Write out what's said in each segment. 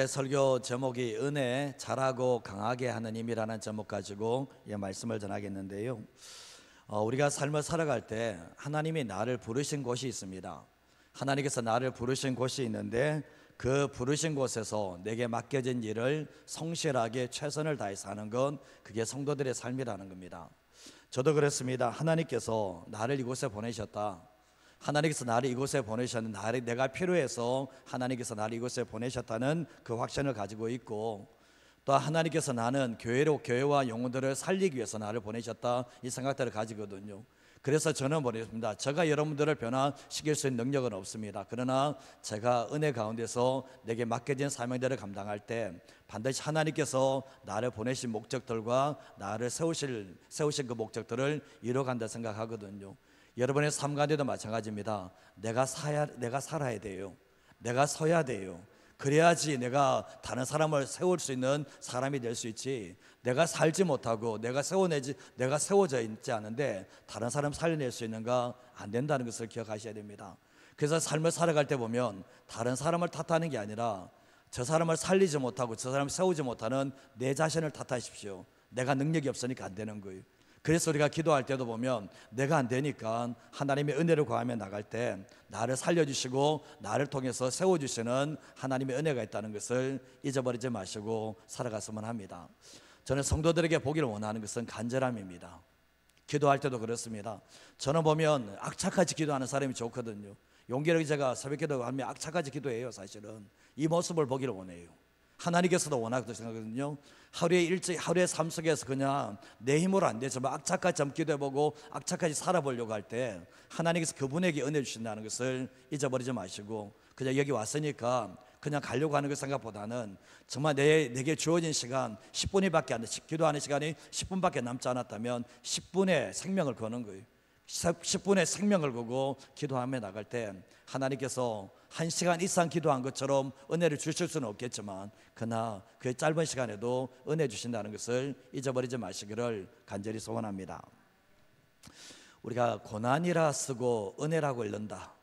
설교 제목이 은혜 잘하고 강하게 하는 힘이라는 제목 가지고 말씀을 전하겠는데요. 우리가 삶을 살아갈 때 하나님이 나를 부르신 곳이 있습니다. 하나님께서 나를 부르신 곳이 있는데 그 부르신 곳에서 내게 맡겨진 일을 성실하게 최선을 다해서 하는 건 그게 성도들의 삶이라는 겁니다. 저도 그렇습니다. 하나님께서 나를 이곳에 보내셨다. 하나님께서 나를 이곳에 보내셨는데 내가 필요해서 하나님께서 나를 이곳에 보내셨다는 그 확신을 가지고 있고, 또 하나님께서 나는 교회와 영혼들을 살리기 위해서 나를 보내셨다, 이 생각들을 가지거든요. 그래서 저는 모르겠습니다. 제가 여러분들을 변화시킬 수 있는 능력은 없습니다. 그러나 제가 은혜 가운데서 내게 맡겨진 사명들을 감당할 때 반드시 하나님께서 나를 보내신 목적들과 나를 세우신 그 목적들을 이뤄간다 생각하거든요. 여러분의 삶 가운데도 마찬가지입니다. 내가 살아야 돼요. 내가 서야 돼요. 그래야지 내가 다른 사람을 세울 수 있는 사람이 될 수 있지, 내가 살지 못하고 내가 세워져 있지 않은데 다른 사람 살려낼 수 있는가? 안 된다는 것을 기억하셔야 됩니다. 그래서 삶을 살아갈 때 보면 다른 사람을 탓하는 게 아니라 저 사람을 살리지 못하고 저 사람을 세우지 못하는 내 자신을 탓하십시오. 내가 능력이 없으니까 안 되는 거예요. 그래서 우리가 기도할 때도 보면 내가 안 되니까 하나님의 은혜를 구하며 나갈 때 나를 살려주시고 나를 통해서 세워주시는 하나님의 은혜가 있다는 것을 잊어버리지 마시고 살아갔으면 합니다. 저는 성도들에게 보기를 원하는 것은 간절함입니다. 기도할 때도 그렇습니다. 저는 보면 악착같이 기도하는 사람이 좋거든요. 용기를 제가 새벽 기도하면 악착같이 기도해요. 사실은 이 모습을 보기를 원해요. 하나님께서도 원하고 생각하거든요. 하루의 삶 속에서 그냥 내 힘으로 안 되지만 악착같이 한번 기도해보고 악착같이 살아보려고 할 때 하나님께서 그분에게 은혜 주신다는 것을 잊어버리지 마시고, 그냥 여기 왔으니까 그냥 가려고 하는 그 생각보다는 정말 내게 주어진 시간 10분밖에 안 돼, 기도하는 시간이 10분밖에 남지 않았다면 10분의 생명을 거는 거예요. 10분의 생명을 걸고 기도하며 나갈 때 하나님께서 1시간 이상 기도한 것처럼 은혜를 주실 수는 없겠지만 그러나 그 짧은 시간에도 은혜 주신다는 것을 잊어버리지 마시기를 간절히 소원합니다. 우리가 고난이라 쓰고 은혜라고 읽는다.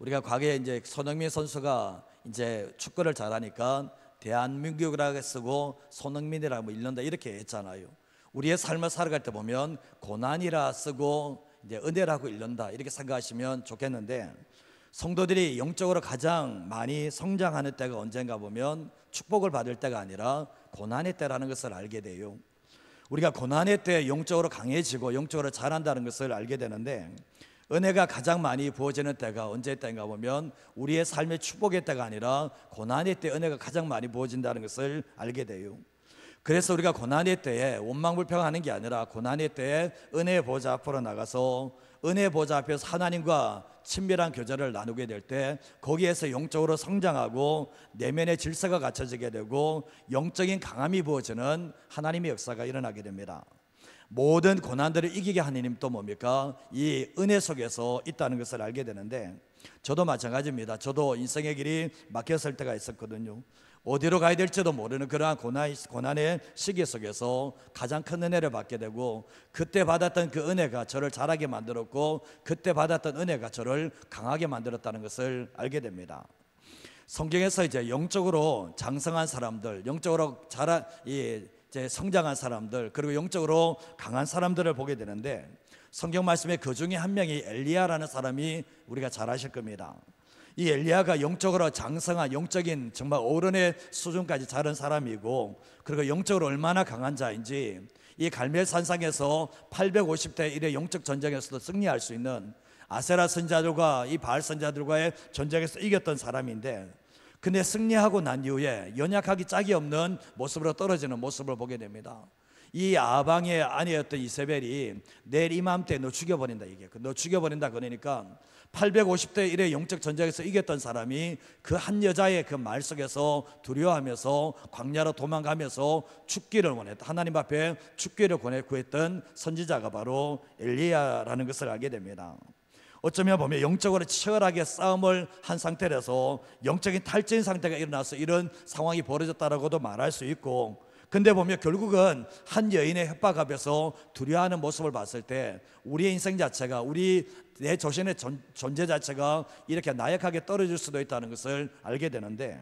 우리가 과거에 이제 손흥민 선수가 이제 축구를 잘하니까 대한민국이라고 쓰고 손흥민이라고 읽는다 이렇게 했잖아요. 우리의 삶을 살아갈 때 보면 고난이라 쓰고 이제 은혜라고 읽는다 이렇게 생각하시면 좋겠는데, 성도들이 영적으로 가장 많이 성장하는 때가 언젠가 보면 축복을 받을 때가 아니라 고난의 때라는 것을 알게 돼요. 우리가 고난의 때 영적으로 강해지고 영적으로 자란다는 것을 알게 되는데, 은혜가 가장 많이 부어지는 때가 언제 때인가 보면 우리의 삶의 축복의 때가 아니라 고난의 때 은혜가 가장 많이 부어진다는 것을 알게 돼요. 그래서 우리가 고난의 때에 원망불평하는 게 아니라 고난의 때에 은혜의 보좌 앞으로 나가서 은혜의 보좌 앞에서 하나님과 친밀한 교제를 나누게 될 때 거기에서 영적으로 성장하고 내면의 질서가 갖춰지게 되고 영적인 강함이 부어지는 하나님의 역사가 일어나게 됩니다. 모든 고난들을 이기게 하는 힘 또 뭡니까? 이 은혜 속에서 있다는 것을 알게 되는데, 저도 마찬가지입니다. 저도 인생의 길이 막혔을 때가 있었거든요. 어디로 가야 될지도 모르는 그러한 고난의 시기 속에서 가장 큰 은혜를 받게 되고, 그때 받았던 그 은혜가 저를 자라게 만들었고 그때 받았던 은혜가 저를 강하게 만들었다는 것을 알게 됩니다. 성경에서 이제 영적으로 장성한 사람들, 영적으로 이제 성장한 사람들, 그리고 영적으로 강한 사람들을 보게 되는데, 성경 말씀에 그 중에 한 명이 엘리야라는 사람이 우리가 잘 아실 겁니다. 이 엘리야가 영적으로 장성한 영적인 정말 어른의 수준까지 자른 사람이고, 그리고 영적으로 얼마나 강한 자인지 이 갈멜산상에서 850대 1의 영적 전쟁에서도 승리할 수 있는 아세라 선자들과 이 바알 선자들과의 전쟁에서 이겼던 사람인데, 근데 승리하고 난 이후에 연약하기 짝이 없는 모습으로 떨어지는 모습을 보게 됩니다. 이 아방의 아내였던 이세벨이 내일 이맘때 너 죽여버린다, 너 죽여버린다 그러니까 850대 1의 영적 전쟁에서 이겼던 사람이 그 한 여자의 그 말 속에서 두려워하면서 광야로 도망가면서 죽기를 원했다, 하나님 앞에 죽기를 구했던 선지자가 바로 엘리야라는 것을 알게 됩니다. 어쩌면 보면 영적으로 치열하게 싸움을 한 상태라서 영적인 탈진 상태가 일어나서 이런 상황이 벌어졌다라고도 말할 수 있고, 근데 보면 결국은 한 여인의 협박 앞에서 두려워하는 모습을 봤을 때 우리의 인생 자체가, 내 자신의 존재 자체가 이렇게 나약하게 떨어질 수도 있다는 것을 알게 되는데,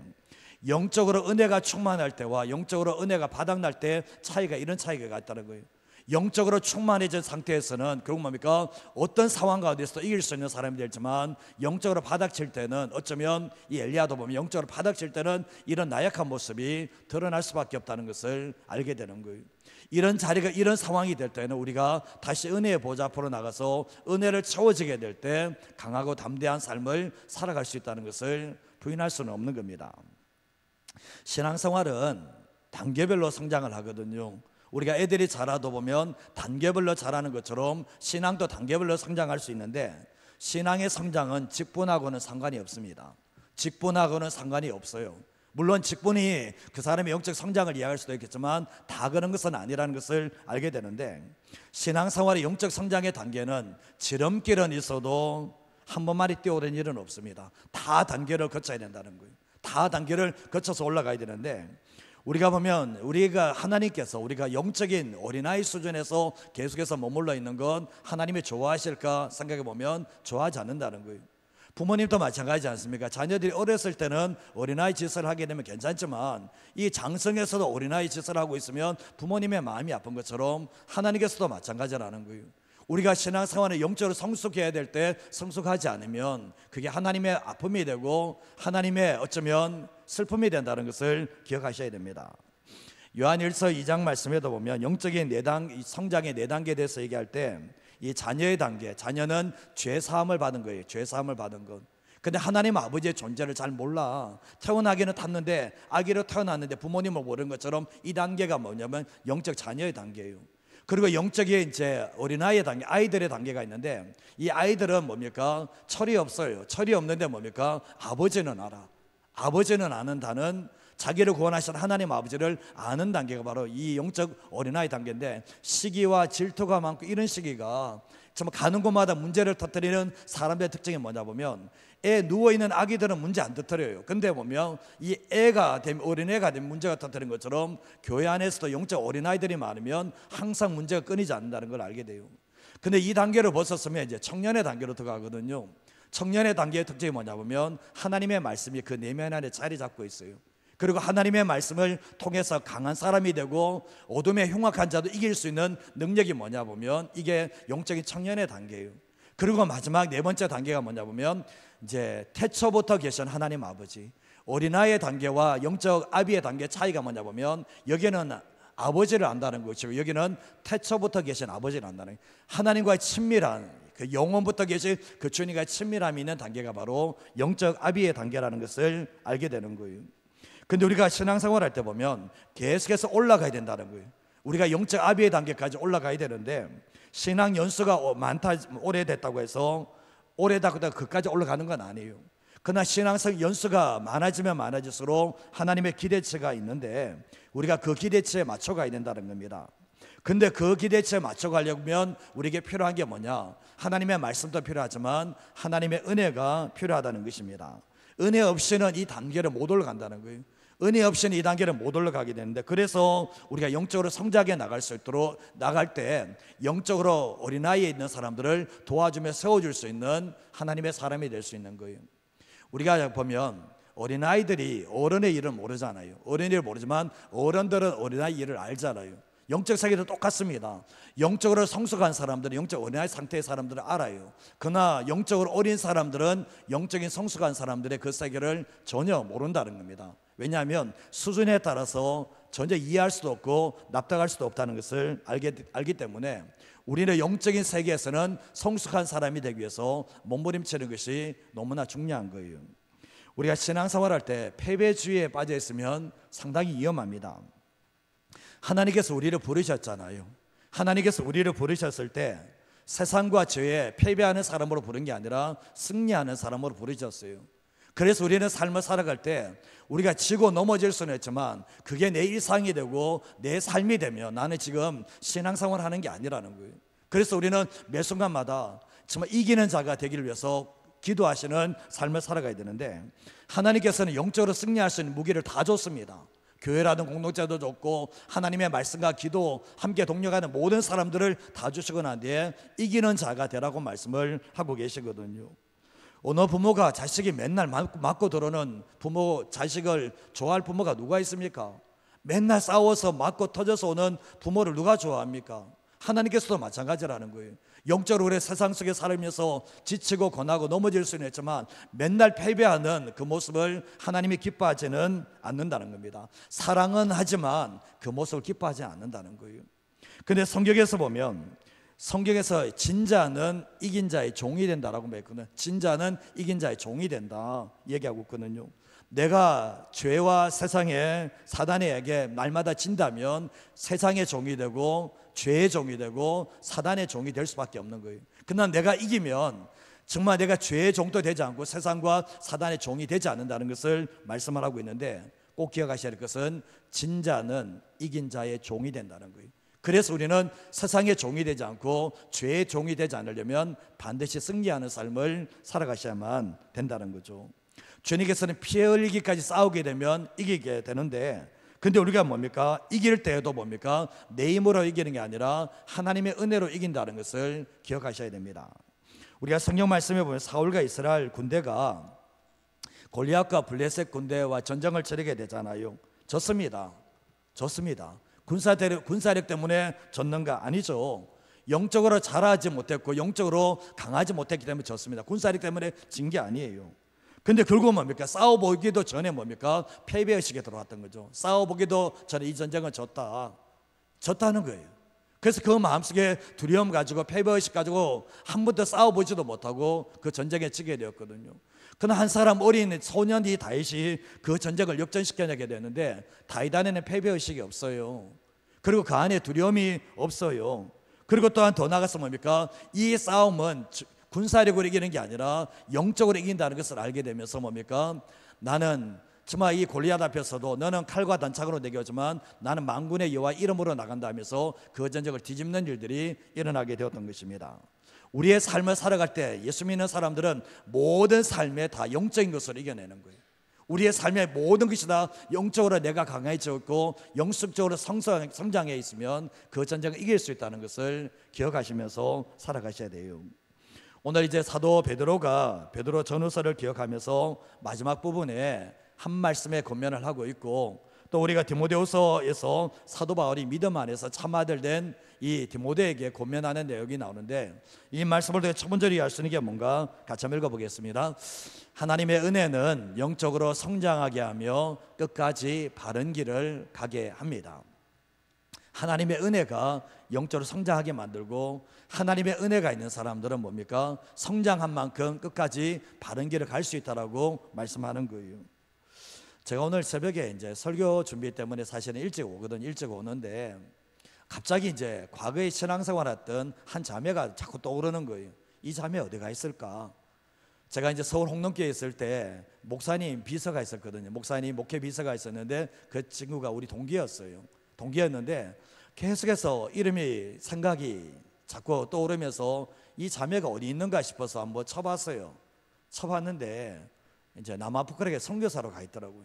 영적으로 은혜가 충만할 때와 영적으로 은혜가 바닥날 때 차이가, 이런 차이가 있다는 거예요. 영적으로 충만해진 상태에서는 결국 뭡니까? 어떤 상황 가운데서 이길 수 있는 사람이 되지만, 영적으로 바닥칠 때는, 어쩌면 이 엘리야도 보면 영적으로 바닥칠 때는 이런 나약한 모습이 드러날 수밖에 없다는 것을 알게 되는 거예요. 이런 자리가, 이런 상황이 될 때는 우리가 다시 은혜의 보좌 앞으로 나가서 은혜를 채워지게 될 때 강하고 담대한 삶을 살아갈 수 있다는 것을 부인할 수는 없는 겁니다. 신앙생활은 단계별로 성장을 하거든요. 우리가 애들이 자라도 보면 단계별로 자라는 것처럼 신앙도 단계별로 성장할 수 있는데, 신앙의 성장은 직분하고는 상관이 없습니다. 직분하고는 상관이 없어요. 물론 직분이 그 사람의 영적 성장을 이해할 수도 있겠지만 다 그런 것은 아니라는 것을 알게 되는데, 신앙생활의 영적 성장의 단계는 지름길은 있어도 한 번만에 뛰어오른 일은 없습니다. 다 단계를 거쳐야 된다는 거예요. 다 단계를 거쳐서 올라가야 되는데, 우리가 보면 우리가 하나님께서 우리가 영적인 어린아이 수준에서 계속해서 머물러 있는 건 하나님이 좋아하실까 생각해 보면 좋아하지 않는다는 거예요. 부모님도 마찬가지지 않습니까? 자녀들이 어렸을 때는 어린아이 짓을 하게 되면 괜찮지만, 이 장성에서도 어린아이 짓을 하고 있으면 부모님의 마음이 아픈 것처럼 하나님께서도 마찬가지라는 거예요. 우리가 신앙생활에 영적으로 성숙해야 될 때 성숙하지 않으면 그게 하나님의 아픔이 되고 하나님의 어쩌면 슬픔이 된다는 것을 기억하셔야 됩니다. 요한일서 2장 말씀에도 보면 영적인 성장의 4단계에 대해서 얘기할 때, 이 자녀의 단계, 자녀는 죄 사함을 받은 거예요. 죄 사함을 받은 것. 근데 하나님 아버지의 존재를 잘 몰라. 태어나기는 탔는데, 아기로 태어났는데 부모님을 모르는 것처럼 이 단계가 뭐냐면 영적 자녀의 단계예요. 그리고 영적인 이제 어린아이의 단계, 아이들의 단계가 있는데, 이 아이들은 뭡니까? 철이 없어요. 철이 없는데 뭡니까? 아버지는 알아. 아버지는 아는다는, 자기를 구원하신 하나님 아버지를 아는 단계가 바로 이 영적 어린아이 단계인데, 시기와 질투가 많고 이런 시기가 정말 가는 곳마다 문제를 터뜨리는 사람들의 특징이 뭐냐 보면, 애 누워있는 아기들은 문제 안 터뜨려요. 근데 보면 이 애가 되면, 어린애가 되면 문제가 터뜨리는 것처럼 교회 안에서도 영적 어린아이들이 많으면 항상 문제가 끊이지 않는다는 걸 알게 돼요. 근데 이 단계를 벗었으면 이제 청년의 단계로 들어가거든요. 청년의 단계의 특징이 뭐냐 보면 하나님의 말씀이 그 내면 안에 자리 잡고 있어요. 그리고 하나님의 말씀을 통해서 강한 사람이 되고 어둠의 흉악한 자도 이길 수 있는 능력이 뭐냐 보면 이게 영적인 청년의 단계예요. 그리고 마지막 4번째 단계가 뭐냐 보면 이제 태초부터 계신 하나님 아버지, 어린아이의 단계와 영적 아비의 단계의 차이가 뭐냐 보면, 여기는 아버지를 안다는 것이고 여기는 태초부터 계신 아버지를 안다는 거예요. 하나님과의 친밀한, 그 영원부터 계신 그 주님과의 친밀함이 있는 단계가 바로 영적 아비의 단계라는 것을 알게 되는 거예요. 근데 우리가 신앙생활 할 때 보면 계속해서 올라가야 된다는 거예요. 우리가 영적 아비의 단계까지 올라가야 되는데, 신앙 연수가 많다, 오래됐다고 해서 오래다고 그까지 올라가는 건 아니에요. 그러나 신앙성 연수가 많아지면 많아질수록 하나님의 기대치가 있는데, 우리가 그 기대치에 맞춰가야 된다는 겁니다. 근데 그 기대치에 맞춰가려면 우리에게 필요한 게 뭐냐? 하나님의 말씀도 필요하지만 하나님의 은혜가 필요하다는 것입니다. 은혜 없이는 이 단계를 못 올라간다는 거예요. 은혜 없이는 이 단계를 못 올라가게 되는데, 그래서 우리가 영적으로 성장해 나갈 수 있도록, 나갈 때 영적으로 어린아이에 있는 사람들을 도와주며 세워줄 수 있는 하나님의 사람이 될 수 있는 거예요. 우리가 보면 어린아이들이 어른의 일을 모르잖아요. 어른의 일을 모르지만 어른들은 어린아이 일을 알잖아요. 영적 세계도 똑같습니다. 영적으로 성숙한 사람들은 영적 어린아이 상태의 사람들을 알아요. 그러나 영적으로 어린 사람들은 영적인 성숙한 사람들의 그 세계를 전혀 모른다는 겁니다. 왜냐하면 수준에 따라서 전혀 이해할 수도 없고 납득할 수도 없다는 것을 알기 때문에 우리는 영적인 세계에서는 성숙한 사람이 되기 위해서 몸부림치는 것이 너무나 중요한 거예요. 우리가 신앙생활할 때 패배주의에 빠져 있으면 상당히 위험합니다. 하나님께서 우리를 부르셨잖아요. 하나님께서 우리를 부르셨을 때 세상과 죄에 패배하는 사람으로 부른 게 아니라 승리하는 사람으로 부르셨어요. 그래서 우리는 삶을 살아갈 때 우리가 지고 넘어질 수는 있지만 그게 내 일상이 되고 내 삶이 되면 나는 지금 신앙생활을 하는 게 아니라는 거예요. 그래서 우리는 매 순간마다 정말 이기는 자가 되기를 위해서 기도하시는 삶을 살아가야 되는데, 하나님께서는 영적으로 승리할 수 있는 무기를 다 줬습니다. 교회라는 공동체도 줬고 하나님의 말씀과 기도 함께 동력하는 모든 사람들을 다 주시고 난 뒤에 이기는 자가 되라고 말씀을 하고 계시거든요. 어느 부모가 자식이 맨날 맞고 들어오는 부모, 자식을 좋아할 부모가 누가 있습니까? 맨날 싸워서 맞고 터져서 오는 부모를 누가 좋아합니까? 하나님께서도 마찬가지라는 거예요. 영적으로 우리 세상 속에 살면서 지치고 고나고 넘어질 수는 있지만 맨날 패배하는 그 모습을 하나님이 기뻐하지는 않는다는 겁니다. 사랑은 하지만 그 모습을 기뻐하지 않는다는 거예요. 근데 성경에서 보면, 성경에서 진자는 이긴 자의 종이 된다라고 했거든요. 진자는 이긴 자의 종이 된다 얘기하고 있거든요. 내가 죄와 세상의 사단에게 날마다 진다면 세상의 종이 되고 죄의 종이 되고 사단의 종이 될 수밖에 없는 거예요. 그러나 내가 이기면 정말 내가 죄의 종도 되지 않고 세상과 사단의 종이 되지 않는다는 것을 말씀을 하고 있는데, 꼭 기억하셔야 할 것은 진자는 이긴 자의 종이 된다는 거예요. 그래서 우리는 세상의 종이 되지 않고 죄의 종이 되지 않으려면 반드시 승리하는 삶을 살아가셔야만 된다는 거죠. 주님께서는 피 흘리기까지 싸우게 되면 이기게 되는데, 근데 우리가 뭡니까? 이길 때에도 뭡니까? 내 힘으로 이기는 게 아니라 하나님의 은혜로 이긴다는 것을 기억하셔야 됩니다. 우리가 성경 말씀에 보면 사울과 이스라엘 군대가 골리앗과 블레셋 군대와 전쟁을 치르게 되잖아요. 졌습니다. 군사력 때문에 졌는가? 아니죠. 영적으로 잘하지 못했고 영적으로 강하지 못했기 때문에 졌습니다. 군사력 때문에 진 게 아니에요. 근데 결국 뭡니까? 싸워보기도 전에 뭡니까? 패배의식에 들어왔던 거죠. 싸워보기도 전에 이 전쟁은 졌다는 거예요. 그래서 그 마음속에 두려움 가지고 패배의식 가지고 한 번도 싸워보지도 못하고 그 전쟁에 지게 되었거든요. 그러나 한 사람 어린 소년이 다윗이 그 전쟁을 역전시켜내게 되는데, 다윗 안에는 패배의식이 없어요. 그리고 그 안에 두려움이 없어요. 그리고 또한 더 나아가서 뭡니까? 이 싸움은 군사력으로 이기는 게 아니라 영적으로 이긴다는 것을 알게 되면서 뭡니까? 나는 정말 이 골리앗 앞에서도 너는 칼과 단창으로 내게 오지만 나는 만군의 여호와 이름으로 나간다 하면서 그 전쟁을 뒤집는 일들이 일어나게 되었던 것입니다. 우리의 삶을 살아갈 때 예수 믿는 사람들은 모든 삶에 다 영적인 것을 이겨내는 거예요. 우리의 삶의 모든 것이 다 영적으로 내가 강해졌고 영적으로 성장해 있으면 그 전쟁을 이길 수 있다는 것을 기억하시면서 살아가셔야 돼요. 오늘 이제 사도 베드로가 베드로 전후서를 기억하면서 마지막 부분에 한 말씀에 권면을 하고 있고, 또 우리가 디모데후서에서 사도 바울이 믿음 안에서 참 아들 된 이 디모데에게 권면하는 내용이 나오는데, 이 말씀을 통해 첫 번째로 이해할 수 있는 게 뭔가 같이 한번 읽어보겠습니다. 하나님의 은혜는 영적으로 성장하게 하며 끝까지 바른 길을 가게 합니다. 하나님의 은혜가 영적으로 성장하게 만들고, 하나님의 은혜가 있는 사람들은 뭡니까? 성장한 만큼 끝까지 바른 길을 갈 수 있다라고 말씀하는 거예요. 제가 오늘 새벽에 이제 설교 준비 때문에 사실은 일찍 오는데, 갑자기 이제 과거에 신앙생활했던 한 자매가 자꾸 떠오르는 거예요. 이 자매 어디가 있을까? 제가 이제 서울 홍동교에 있을 때 목사님 비서가 있었거든요. 목사님 목회 비서가 있었는데 그 친구가 우리 동기였는데 계속해서 이름이 생각이 자꾸 떠오르면서 이 자매가 어디 있는가 싶어서 한번 쳐봤어요. 쳐봤는데 이제 남아프리카에 선교사로 가 있더라고요.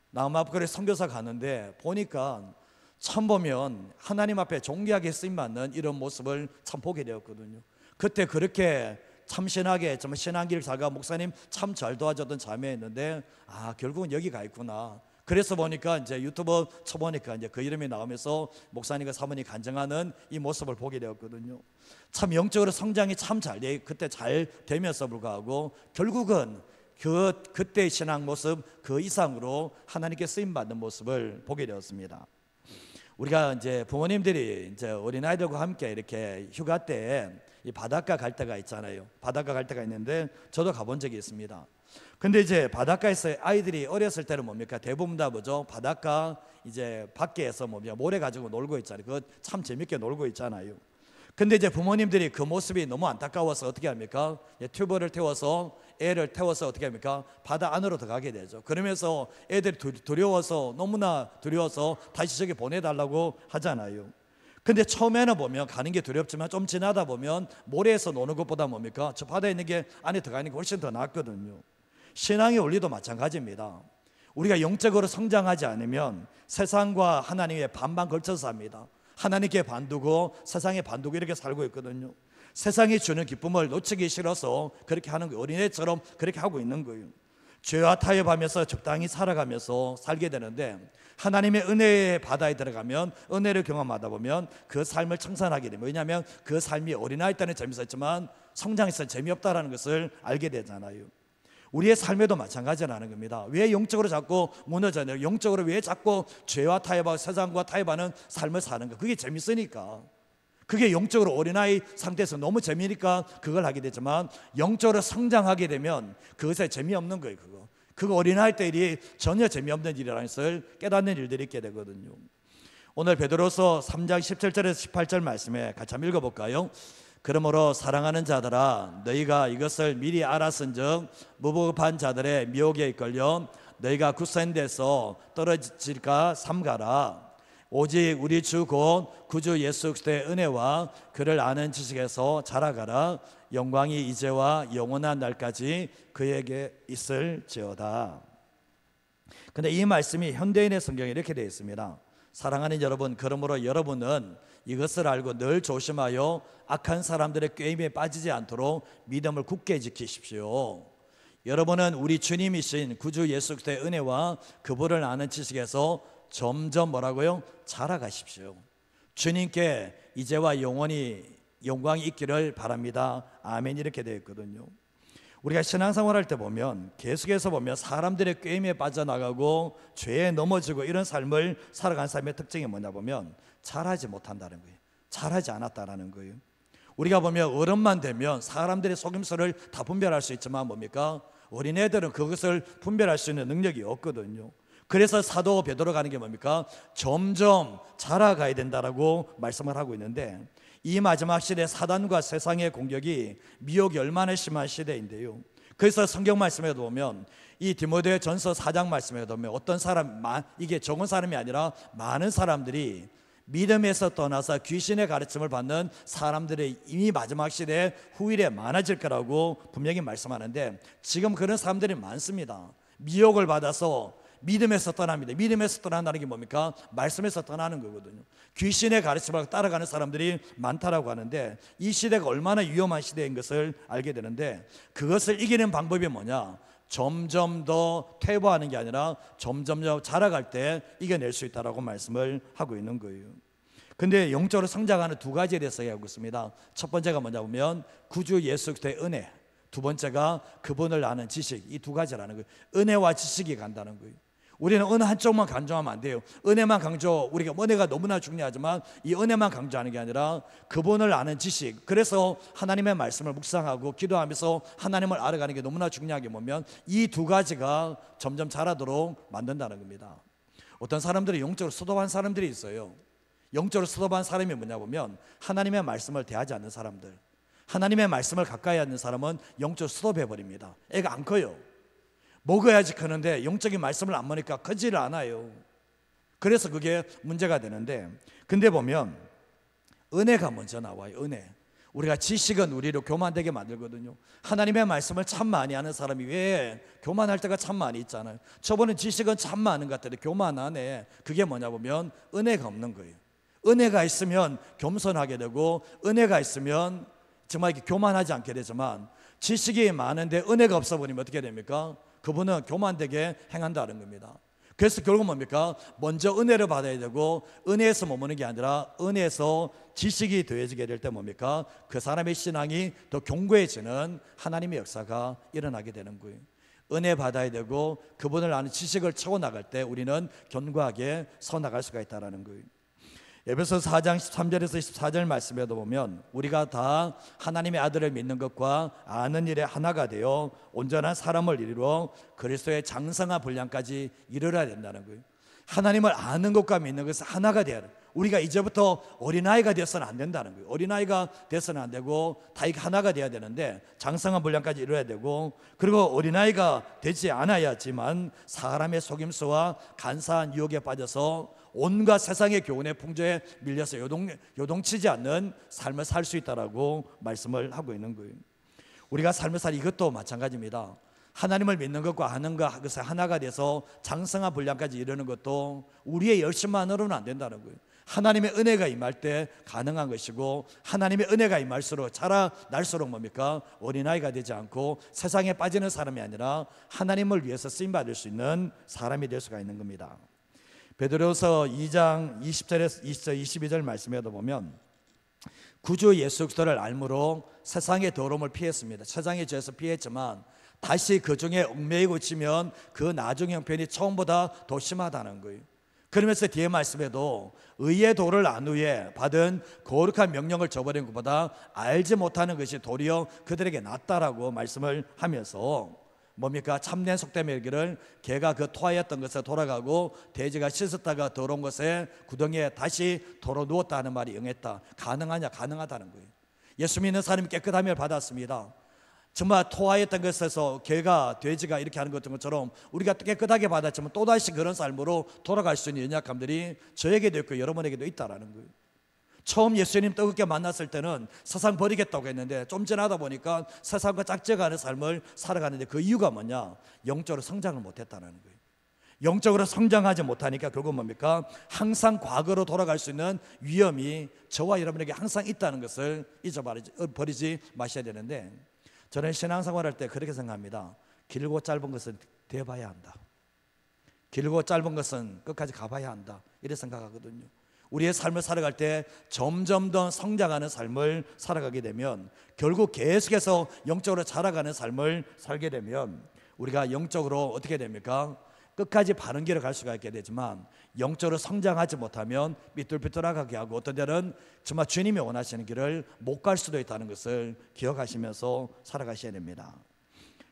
남아프리카에 선교사 가는데 보니까 참 보면 하나님 앞에 존귀하게 쓰임받는 이런 모습을 참 보게 되었거든요. 그때 그렇게 참신하게 정말 신앙길 살가 목사님 참 잘 도와줬던 자매였는데, 결국은 여기 가 있구나. 그래서 보니까 이제 유튜브 쳐보니까 이제 그 이름이 나오면서 목사님과 사모님 간증하는 이 모습을 보게 되었거든요. 참 영적으로 성장이 참 그때 잘 되면서 불구하고 결국은 그때의 신앙 모습 그 이상으로 하나님께 쓰임 받는 모습을 보게 되었습니다. 우리가 이제 부모님들이 이제 어린아이들과 함께 이렇게 휴가 때 이 바닷가 갈 때가 있잖아요. 바닷가 갈 때가 있는데 저도 가본 적이 있습니다. 근데 이제 바닷가에서 아이들이 어렸을 때는 뭡니까? 대부분 다 뭐죠? 바닷가 이제 밖에서 모래 가지고 놀고 있잖아요. 그거 참 재밌게 놀고 있잖아요. 근데 이제 부모님들이 그 모습이 너무 안타까워서 어떻게 합니까? 튜브를 태워서 애를 태워서 어떻게 합니까? 바다 안으로 들어가게 되죠. 그러면서 애들이 너무나 두려워서 다시 저기 보내달라고 하잖아요. 근데 처음에는 보면 가는 게 두렵지만 좀 지나다 보면 모래에서 노는 것보다 뭡니까? 저 바다에 있는 게 안에 들어가는 게 훨씬 더 낫거든요. 신앙의 원리도 마찬가지입니다. 우리가 영적으로 성장하지 않으면 세상과 하나님의 반반 걸쳐서 삽니다. 하나님께 반두고 세상에 반두고 이렇게 살고 있거든요. 세상이 주는 기쁨을 놓치기 싫어서 그렇게 하는 거예요. 어린애처럼 그렇게 하고 있는 거예요. 죄와 타협하면서 적당히 살아가면서 살게 되는데, 하나님의 은혜의 바다에 들어가면, 은혜를 경험하다 보면 그 삶을 청산하게 됩니다. 왜냐하면 그 삶이 어린아이 때는 재밌었지만 성장해서 재미없다라는 것을 알게 되잖아요. 우리의 삶에도 마찬가지라는 겁니다. 왜 영적으로 자꾸 무너져요? 영적으로 왜 자꾸 죄와 타협하고 세상과 타협하는 삶을 사는가? 그게 재밌으니까, 그게 영적으로 어린아이 상태에서 너무 재미니까 그걸 하게 되지만, 영적으로 성장하게 되면 그것에 재미없는 거예요. 그거 어린아이 때 일이 전혀 재미없는 일이라는 것을 깨닫는 일들이 있게 되거든요. 오늘 베드로서 3장 17절에서 18절 말씀에 같이 한번 읽어볼까요? 그러므로 사랑하는 자들아, 너희가 이것을 미리 알았은즉 무법한 자들의 미혹에 이끌려 너희가 굳센 데서 떨어질까 삼가라. 오직 우리 주 곧 구주 예수 그리스도의 은혜와 그를 아는 지식에서 자라가라. 영광이 이제와 영원한 날까지 그에게 있을지어다. 근데 이 말씀이 현대인의 성경에 이렇게 되어 있습니다. 사랑하는 여러분, 그러므로 여러분은 이것을 알고 늘 조심하여 악한 사람들의 꾀임에 빠지지 않도록 믿음을 굳게 지키십시오. 여러분은 우리 주님이신 구주 예수 그리스도의 은혜와 그분을 아는 지식에서 점점 뭐라고요? 자라가십시오. 주님께 이제와 영원히 영광이 있기를 바랍니다. 아멘. 이렇게 되어 있거든요. 우리가 신앙생활할 때 보면, 계속해서 보면 사람들의 꾀임에 빠져나가고 죄에 넘어지고 이런 삶을 살아간 삶의 특징이 뭐냐 보면 잘하지 못한다는 거예요. 잘하지 않았다라는 거예요. 우리가 보면 어른만 되면 사람들의 속임수를 다 분별할 수 있지만 뭡니까? 어린애들은 그것을 분별할 수 있는 능력이 없거든요. 그래서 사도 베드로가 하는 게 뭡니까? 점점 자라가야 된다라고 말씀을 하고 있는데, 이 마지막 시대 사단과 세상의 공격이 미혹이 얼마나 심한 시대인데요. 그래서 성경 말씀에 보면, 이 디모데 전서 4장 말씀에 보면 어떤 사람, 이게 적은 사람이 아니라 많은 사람들이 믿음에서 떠나서 귀신의 가르침을 받는 사람들이 이미 마지막 시대에 후일에 많아질 거라고 분명히 말씀하는데, 지금 그런 사람들이 많습니다. 미혹을 받아서 믿음에서 떠납니다. 믿음에서 떠난다는 게 뭡니까? 말씀에서 떠나는 거거든요. 귀신의 가르침을 따라가는 사람들이 많다라고 하는데, 이 시대가 얼마나 위험한 시대인 것을 알게 되는데, 그것을 이기는 방법이 뭐냐? 점점 더 퇴보하는 게 아니라 점점 더 자라갈 때 이겨낼 수 있다라고 말씀을 하고 있는 거예요. 근데 영적으로 성장하는 두 가지에 대해서 이야기하고 있습니다. 첫 번째가 뭐냐 보면 구주 예수 그리스도의 은혜, 두 번째가 그분을 아는 지식. 이 두 가지라는 거예요. 은혜와 지식이 간다는 거예요. 우리는 어느 한쪽만 강조하면 안 돼요. 은혜만 강조, 우리가 은혜가 너무나 중요하지만 이 은혜만 강조하는 게 아니라 그분을 아는 지식. 그래서 하나님의 말씀을 묵상하고 기도하면서 하나님을 알아가는 게 너무나 중요하게 보면 이 두 가지가 점점 자라도록 만든다는 겁니다. 어떤 사람들이 영적으로 수도한 사람들이 있어요. 영적으로 수도한 사람이 뭐냐 보면 하나님의 말씀을 대하지 않는 사람들, 하나님의 말씀을 가까이 하는 사람은 영적으로 수도해버립니다. 애가 안 커요. 먹어야지 크는데 영적인 말씀을 안 먹으니까 크지를 않아요. 그래서 그게 문제가 되는데, 근데 보면 은혜가 먼저 나와요. 은혜. 우리가 지식은 우리를 교만되게 만들거든요. 하나님의 말씀을 참 많이 하는 사람이 왜 교만할 때가 참 많이 있잖아요. 저번에 지식은 참 많은 것 같은데 교만하네. 그게 뭐냐 보면 은혜가 없는 거예요. 은혜가 있으면 겸손하게 되고, 은혜가 있으면 정말 이렇게 교만하지 않게 되지만, 지식이 많은데 은혜가 없어 버리면 어떻게 됩니까? 그분은 교만되게 행한다는 겁니다. 그래서 결국 뭡니까? 먼저 은혜를 받아야 되고, 은혜에서 머무는 게 아니라 은혜에서 지식이 더해지게 될 때 뭡니까? 그 사람의 신앙이 더 견고해지는 하나님의 역사가 일어나게 되는 거예요. 은혜 받아야 되고 그분을 아는 지식을 채워 나갈 때 우리는 견고하게 서 나갈 수가 있다는 거예요. 에베소서 4장 13절에서 14절 말씀에도 보면 우리가 다 하나님의 아들을 믿는 것과 아는 일에 하나가 되어 온전한 사람을 이루어 그리스도의 장성한 분량까지 이르러야 된다는 거예요. 하나님을 아는 것과 믿는 것은 하나가 되어야 돼요. 우리가 이제부터 어린아이가 되어서는 안 된다는 거예요. 어린아이가 되어서는 안 되고 다 하나가 되어야 되는데 장성한 분량까지 이루어야 되고, 그리고 어린아이가 되지 않아야지만 사람의 속임수와 간사한 유혹에 빠져서 온갖 세상의 교훈의 풍조에 밀려서 요동치지 않는 삶을 살 수 있다라고 말씀을 하고 있는 거예요. 우리가 삶을 살 이것도 마찬가지입니다. 하나님을 믿는 것과 하는 것이 하나가 돼서 장성한 분량까지 이르는 것도 우리의 열심만으로는 안 된다는 거예요. 하나님의 은혜가 임할 때 가능한 것이고, 하나님의 은혜가 임할수록 자라날수록 뭡니까? 어린아이가 되지 않고 세상에 빠지는 사람이 아니라 하나님을 위해서 쓰임받을 수 있는 사람이 될 수가 있는 겁니다. 베드로서 2장 20절에서 22절 말씀에도 보면 구주 예수 그리스도를 알므로 세상의 더러움을 피했습니다. 세상의 죄에서 피했지만 다시 그 중에 얽매이고 치면 그 나중 형편이 처음보다 더 심하다는 거예요. 그러면서 뒤에 말씀에도 의의 도를 안 후에 받은 거룩한 명령을 저버린 것보다 알지 못하는 것이 도리어 그들에게 낫다라고 말씀을 하면서 뭡니까? 참된 속담에 이르기를 개가 그 토하였던 것에 돌아가고 돼지가 씻었다가 더러운 것에 구덩이에 다시 도로 누웠다 하는 말이 응했다. 가능하냐? 가능하다는 거예요. 예수 믿는 사람이 깨끗함을 받았습니다. 정말 토하였던 것에서 개가 돼지가 이렇게 하는 것처럼 우리가 깨끗하게 받았지만 또다시 그런 삶으로 돌아갈 수 있는 연약함들이 저에게도 있고 여러분에게도 있다라는 거예요. 처음 예수님 뜨겁게 만났을 때는 세상 버리겠다고 했는데 좀 지나다 보니까 세상과 짝져가는 삶을 살아가는데 그 이유가 뭐냐? 영적으로 성장을 못했다는 거예요. 영적으로 성장하지 못하니까 결국 뭡니까? 항상 과거로 돌아갈 수 있는 위험이 저와 여러분에게 항상 있다는 것을 잊어버리지 마셔야 되는데, 저는 신앙생활할 때 그렇게 생각합니다. 길고 짧은 것은 돼봐야 한다. 길고 짧은 것은 끝까지 가봐야 한다. 이렇게 생각하거든요. 우리의 삶을 살아갈 때 점점 더 성장하는 삶을 살아가게 되면, 결국 계속해서 영적으로 자라가는 삶을 살게 되면 우리가 영적으로 어떻게 됩니까? 끝까지 바른 길을 갈 수가 있게 되지만 영적으로 성장하지 못하면 삐뚤삐뚤하게 하고 어떤 때는 정말 주님이 원하시는 길을 못 갈 수도 있다는 것을 기억하시면서 살아가셔야 됩니다.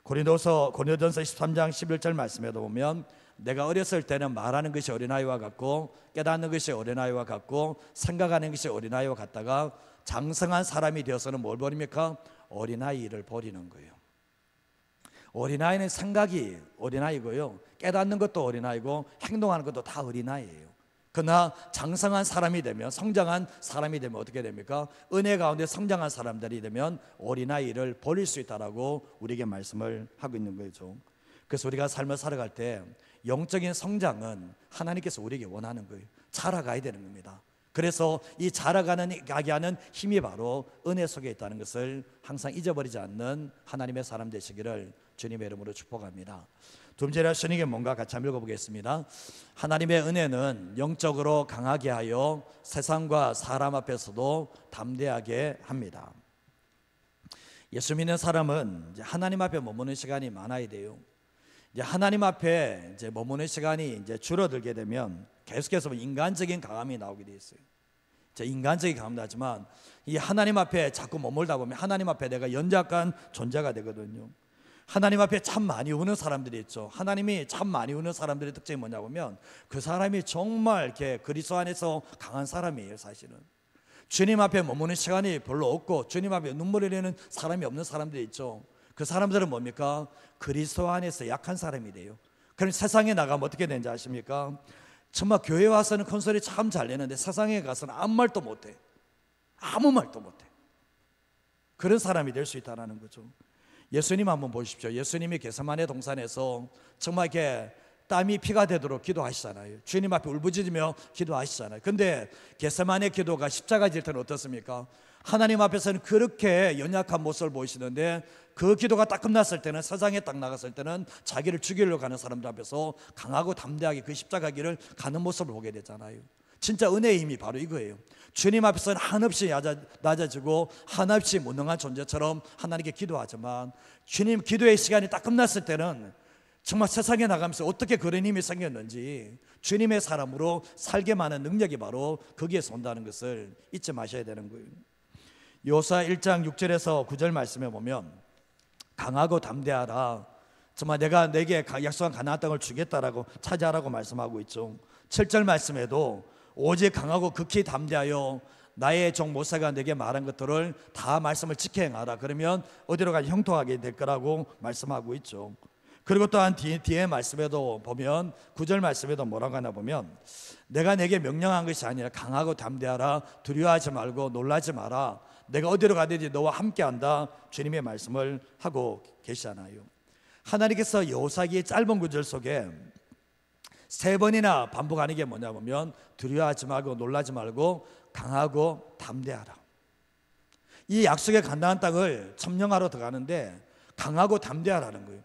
고린도전서 13장 11절 말씀에도 보면 내가 어렸을 때는 말하는 것이 어린아이와 같고 깨닫는 것이 어린아이와 같고 생각하는 것이 어린아이와 같다가 장성한 사람이 되어서는 뭘 버립니까? 어린아이를 버리는 거예요. 어린아이는 생각이 어린아이고요, 깨닫는 것도 어린아이고 행동하는 것도 다 어린아이예요. 그러나 장성한 사람이 되면, 성장한 사람이 되면 어떻게 됩니까? 은혜 가운데 성장한 사람들이 되면 어린아이를 버릴 수 있다라고 우리에게 말씀을 하고 있는 거죠. 그래서 우리가 삶을 살아갈 때 영적인 성장은 하나님께서 우리에게 원하는 거예요. 자라가야 되는 겁니다. 그래서 이 자라가게 하는 힘이 바로 은혜 속에 있다는 것을 항상 잊어버리지 않는 하나님의 사람 되시기를 주님의 이름으로 축복합니다. 두 번째로 신에게 뭔가 같이 한번 읽어보겠습니다. 하나님의 은혜는 영적으로 강하게 하여 세상과 사람 앞에서도 담대하게 합니다. 예수 믿는 사람은 이제 하나님 앞에 머무는 시간이 많아야 돼요. 이제 하나님 앞에 이제 머무는 시간이 이제 줄어들게 되면 계속해서 인간적인 강함이 나오게 돼 있어요. 인간적인 강함도 하지만 이 하나님 앞에 자꾸 머물다 보면 하나님 앞에 내가 연약한 존재가 되거든요. 하나님 앞에 참 많이 우는 사람들이 있죠. 하나님이 참 많이 우는 사람들의 특징이 뭐냐 보면 그 사람이 정말 이렇게 그리스도 안에서 강한 사람이에요. 사실은 주님 앞에 머무는 시간이 별로 없고 주님 앞에 눈물 흘리는 사람이 없는 사람들이 있죠. 그 사람들은 뭡니까? 그리스도 안에서 약한 사람이 돼요. 그럼 세상에 나가면 어떻게 되는지 아십니까? 정말 교회 와서는 큰 소리 참 잘 내는데 세상에 가서는 아무 말도 못해. 아무 말도 못해. 그런 사람이 될 수 있다는 거죠. 예수님 한번 보십시오. 예수님이 겟세마네 동산에서 정말 이렇게 땀이 피가 되도록 기도하시잖아요. 주님 앞에 울부짖으며 기도하시잖아요. 근데 겟세마네 기도가 십자가 질 때는 어떻습니까? 하나님 앞에서는 그렇게 연약한 모습을 보이시는데 그 기도가 딱 끝났을 때는, 세상에 딱 나갔을 때는 자기를 죽이려고 가는 사람들 앞에서 강하고 담대하게 그 십자가 길을 가는 모습을 보게 되잖아요. 진짜 은혜의 힘이 바로 이거예요. 주님 앞에서는 한없이 낮아지고 한없이 무능한 존재처럼 하나님께 기도하지만 주님 기도의 시간이 딱 끝났을 때는 정말 세상에 나가면서 어떻게 그런 힘이 생겼는지 주님의 사람으로 살게만 하는 능력이 바로 거기에서 온다는 것을 잊지 마셔야 되는 거예요. 여호수아 1장 6절에서 9절 말씀에 보면 강하고 담대하라, 정말 내가 내게 약속한 가나안 땅을 주겠다라고 차지하라고 말씀하고 있죠. 7절 말씀에도 오직 강하고 극히 담대하여 나의 종 모세가 내게 말한 것들을 다 말씀을 지켜 행하라. 그러면 어디로 가지 형통하게 될 거라고 말씀하고 있죠. 그리고 또한 뒤에 말씀에도 보면 9절 말씀에도 뭐라고 하나 보면 내가 내게 명령한 것이 아니라 강하고 담대하라, 두려워하지 말고 놀라지 마라, 내가 어디로 가든지 너와 함께한다, 주님의 말씀을 하고 계시잖아요. 하나님께서 여호사기의 짧은 구절 속에 세 번이나 반복하는 게 뭐냐 보면 두려워하지 말고 놀라지 말고 강하고 담대하라. 이 약속의 간다한 땅을 점령하러 들어가는데 강하고 담대하라는 거예요.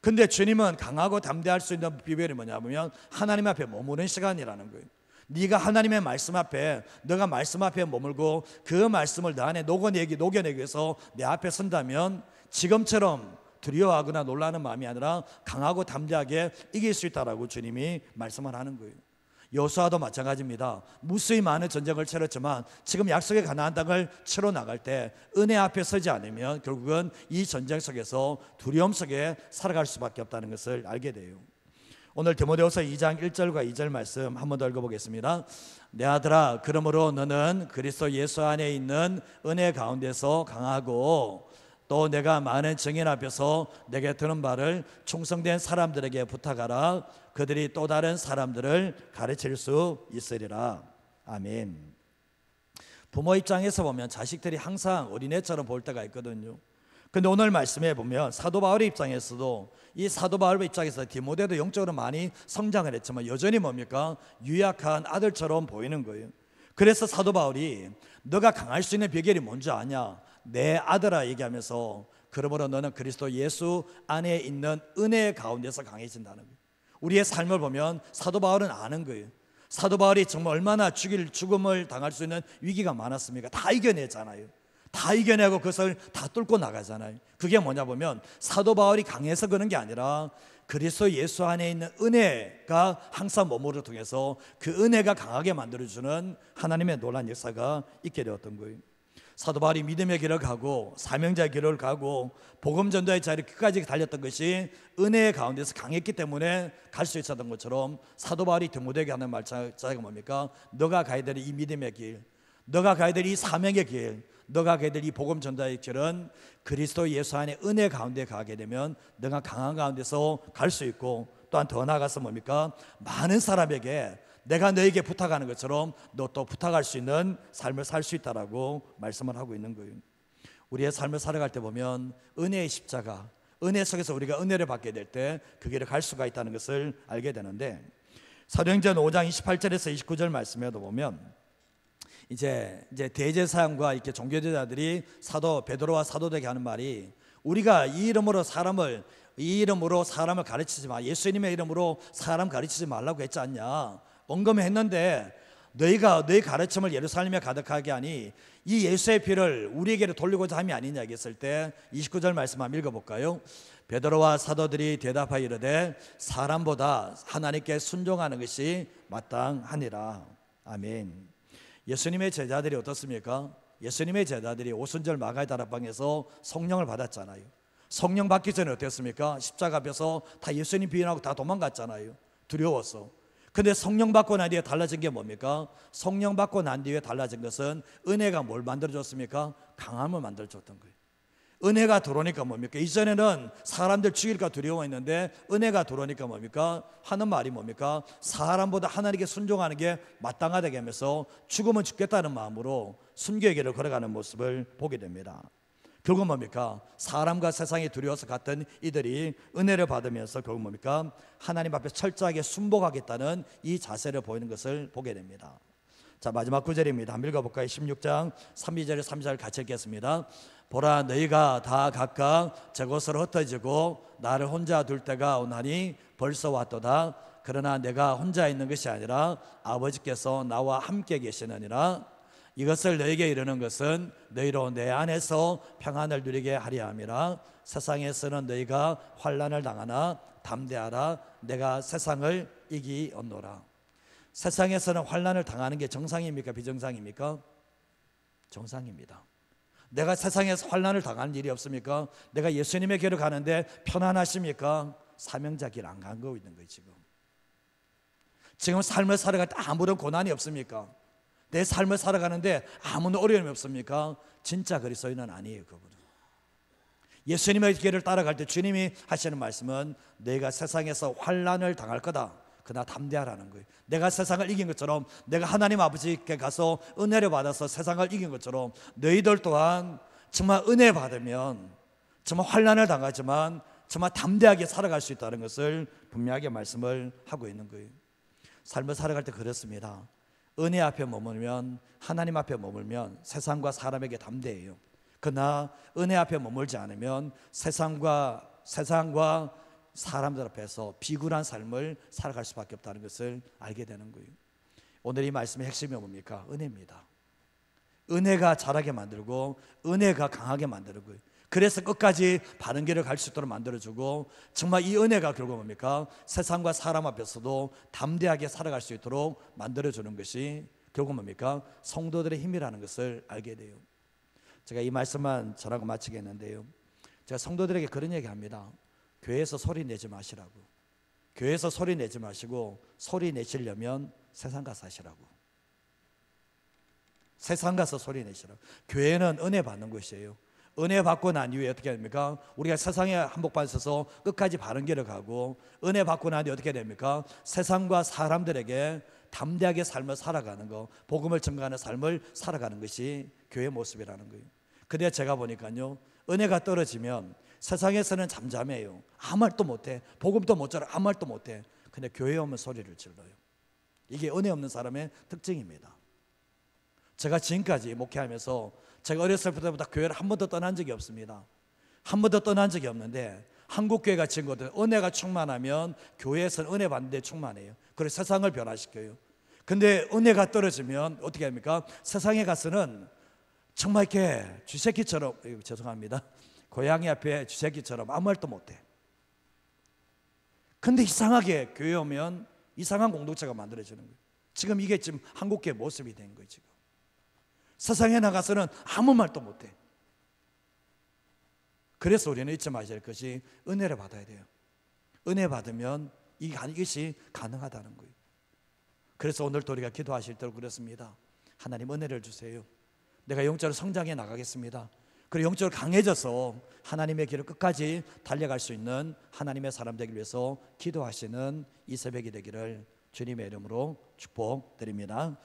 근데 주님은 강하고 담대할 수 있는 비결이 뭐냐 보면 하나님 앞에 머무는 시간이라는 거예요. 네가 하나님의 말씀 앞에, 너가 말씀 앞에 머물고 그 말씀을 너 안에 녹여내기 위해서 내 앞에 선다면 지금처럼 두려워하거나 놀라는 마음이 아니라 강하고 담대하게 이길 수 있다라고 주님이 말씀을 하는 거예요. 여호수아도 마찬가지입니다. 무수히 많은 전쟁을 치렀지만 지금 약속의 가나안 땅을 치러 나갈 때 은혜 앞에 서지 않으면 결국은 이 전쟁 속에서 두려움 속에 살아갈 수밖에 없다는 것을 알게 돼요. 오늘 디모데후서 2장 1절과 2절 말씀 한 번 더 읽어보겠습니다. 내 아들아, 그러므로 너는 그리스도 예수 안에 있는 은혜 가운데서 강하고 또 내가 많은 증인 앞에서 내게 들은 바를 충성된 사람들에게 부탁하라. 그들이 또 다른 사람들을 가르칠 수 있으리라. 아멘. 부모 입장에서 보면 자식들이 항상 어린애처럼 볼 때가 있거든요. 근데 오늘 말씀에 보면 사도 바울의 입장에서도, 이 사도 바울의 입장에서 디모데도 영적으로 많이 성장을 했지만 여전히 뭡니까? 유약한 아들처럼 보이는 거예요. 그래서 사도 바울이 너가 강할 수 있는 비결이 뭔지 아냐? 내 아들아 얘기하면서 그러므로 너는 그리스도 예수 안에 있는 은혜 가운데서 강해진다는 거예요. 우리의 삶을 보면 사도 바울은 아는 거예요. 사도 바울이 정말 얼마나 죽음을 당할 수 있는 위기가 많았습니까? 다 이겨내잖아요. 다 이겨내고 그것을 다 뚫고 나가잖아요. 그게 뭐냐 보면 사도 바울이 강해서 그런 게 아니라 그리스도 예수 안에 있는 은혜가 항상 머무르 통해서 그 은혜가 강하게 만들어주는 하나님의 놀라운 역사가 있게 되었던 거예요. 사도 바울이 믿음의 길을 가고 사명자의 길을 가고 복음 전도의 자리를 끝까지 달렸던 것이 은혜의 가운데서 강했기 때문에 갈 수 있었던 것처럼 사도 바울이 디모데에게 하는 말자가 뭡니까? 너가 가야 될 이 믿음의 길, 너가 가야 될 이 사명의 길, 너가 가야 될 이 복음 전도의 길은 그리스도 예수 안에 은혜 가운데 가게 되면 너가 강한 가운데서 갈 수 있고, 또한 더 나아가서 뭡니까? 많은 사람에게 내가 너에게 부탁하는 것처럼 너 또 부탁할 수 있는 삶을 살 수 있다라고 말씀을 하고 있는 거예요. 우리의 삶을 살아갈 때 보면 은혜의 십자가, 은혜 속에서 우리가 은혜를 받게 될 때 그 길을 갈 수가 있다는 것을 알게 되는데, 사도행전 5장 28절에서 29절 말씀에도 보면 이제 대제사장과 이렇게 종교제자들이 사도 베드로와 사도들에게 하는 말이, 우리가 이 이름으로 사람을 가르치지 마, 예수님의 이름으로 사람 가르치지 말라고 했지 않냐, 언급했는데 너희가 너희 가르침을 예루살렘에 가득하게 하니 이 예수의 피를 우리에게로 돌리고자 함이 아니냐 했을 때 29절 말씀 한번 읽어볼까요? 베드로와 사도들이 대답하여 이르되 사람보다 하나님께 순종하는 것이 마땅하니라. 아멘. 예수님의 제자들이 어떻습니까? 예수님의 제자들이 오순절 마가의 다락방에서 성령을 받았잖아요. 성령 받기 전에 어땠습니까? 십자가 앞에서 다 예수님 비난하고 다 도망갔잖아요. 두려워서. 근데 성령 받고 난 뒤에 달라진 게 뭡니까? 성령 받고 난 뒤에 달라진 것은 은혜가 뭘 만들어줬습니까? 강함을 만들어줬던 거예요. 은혜가 들어오니까 뭡니까? 이전에는 사람들 죽일까 두려워했는데 은혜가 들어오니까 뭡니까? 하는 말이 뭡니까? 사람보다 하나님께 순종하는 게 마땅하다고 하면서 죽으면 죽겠다는 마음으로 순교의 길을 걸어가는 모습을 보게 됩니다. 결국 뭡니까? 사람과 세상이 두려워서 갔던 이들이 은혜를 받으면서 결국 뭡니까? 하나님 앞에 철저하게 순복하겠다는 이 자세를 보이는 것을 보게 됩니다. 자, 마지막 구절입니다. 한번 읽어볼까요? 16장 32절 3절 같이 읽겠습니다. 보라, 너희가 다 각각 저곳으로 흩어지고 나를 혼자 둘 때가 오나니 벌써 왔도다. 그러나 내가 혼자 있는 것이 아니라 아버지께서 나와 함께 계시느니라. 이것을 너에게 이르는 것은 너희로 내 안에서 평안을 누리게 하려 함이라. 세상에서는 너희가 환난을 당하나 담대하라. 내가 세상을 이기었노라. 세상에서는 환난을 당하는 게 정상입니까? 비정상입니까? 정상입니다. 내가 세상에서 환난을 당하는 일이 없습니까? 내가 예수님의 길을 가는데 편안하십니까? 사명자 길 안 가고 있는 거예요. 지금 삶을 살아갈 때 아무런 고난이 없습니까? 내 삶을 살아가는데 아무런 어려움이 없습니까? 진짜 그리스도인은 아니에요. 그분은 예수님의 길을 따라갈 때 주님이 하시는 말씀은 너희가 세상에서 환난을 당할 거다. 그러나 담대하라는 거예요. 내가 세상을 이긴 것처럼, 내가 하나님 아버지께 가서 은혜를 받아서 세상을 이긴 것처럼 너희들 또한 정말 은혜 받으면 정말 환난을 당하지만 정말 담대하게 살아갈 수 있다는 것을 분명하게 말씀을 하고 있는 거예요. 삶을 살아갈 때 그렇습니다. 은혜 앞에 머물면, 하나님 앞에 머물면 세상과 사람에게 담대해요. 그러나 은혜 앞에 머물지 않으면 세상과 사람들 앞에서 비굴한 삶을 살아갈 수밖에 없다는 것을 알게 되는 거예요. 오늘 이 말씀의 핵심이 뭡니까? 은혜입니다. 은혜가 자라게 만들고 은혜가 강하게 만드는 거예요. 그래서 끝까지 바른 길을 갈 수 있도록 만들어주고, 정말 이 은혜가 결국 뭡니까? 세상과 사람 앞에서도 담대하게 살아갈 수 있도록 만들어주는 것이 결국 뭡니까? 성도들의 힘이라는 것을 알게 돼요. 제가 이 말씀만 전하고 마치겠는데요, 제가 성도들에게 그런 얘기 합니다. 교회에서 소리 내지 마시라고. 교회에서 소리 내지 마시고 소리 내시려면 세상 가서 하시라고. 세상 가서 소리 내시라고. 교회는 은혜 받는 곳이에요. 은혜 받고 난 이후에 어떻게 됩니까? 우리가 세상에 한복판 서서 끝까지 바른 길을 가고, 은혜 받고 난 뒤에 어떻게 됩니까? 세상과 사람들에게 담대하게 삶을 살아가는 거, 복음을 전가하는 삶을 살아가는 것이 교회의 모습이라는 거예요. 근데 제가 보니까요, 은혜가 떨어지면 세상에서는 잠잠해요. 아무 말도 못해. 복음도 못 전하, 아무 말도 못해. 근데 교회에 오면 소리를 질러요. 이게 은혜 없는 사람의 특징입니다. 제가 지금까지 목회하면서 제가 어렸을 때부터 교회를 한 번도 떠난 적이 없습니다. 한 번도 떠난 적이 없는데, 한국교회가 지은 것은 은혜가 충만하면 교회에서는 은혜 받는데 충만해요. 그래서 세상을 변화시켜요. 근데 은혜가 떨어지면 어떻게 합니까? 세상에 가서는 정말 이렇게 쥐새끼처럼, 죄송합니다, 고양이 앞에 쥐새끼처럼 아무 말도 못해. 근데 이상하게 교회 오면 이상한 공동체가 만들어지는 거예요. 지금 이게 지금 한국교회 모습이 된 거예요. 지금 세상에 나가서는 아무 말도 못해. 그래서 우리는 잊지 마셔야 될 것이 은혜를 받아야 돼요. 은혜 받으면 이것이 가능하다는 거예요. 그래서 오늘도 우리가 기도하실 때 그렇습니다. 하나님 은혜를 주세요. 내가 영적으로 성장해 나가겠습니다. 그리고 영적으로 강해져서 하나님의 길을 끝까지 달려갈 수 있는 하나님의 사람 되기 위해서 기도하시는 이 새벽이 되기를 주님의 이름으로 축복드립니다.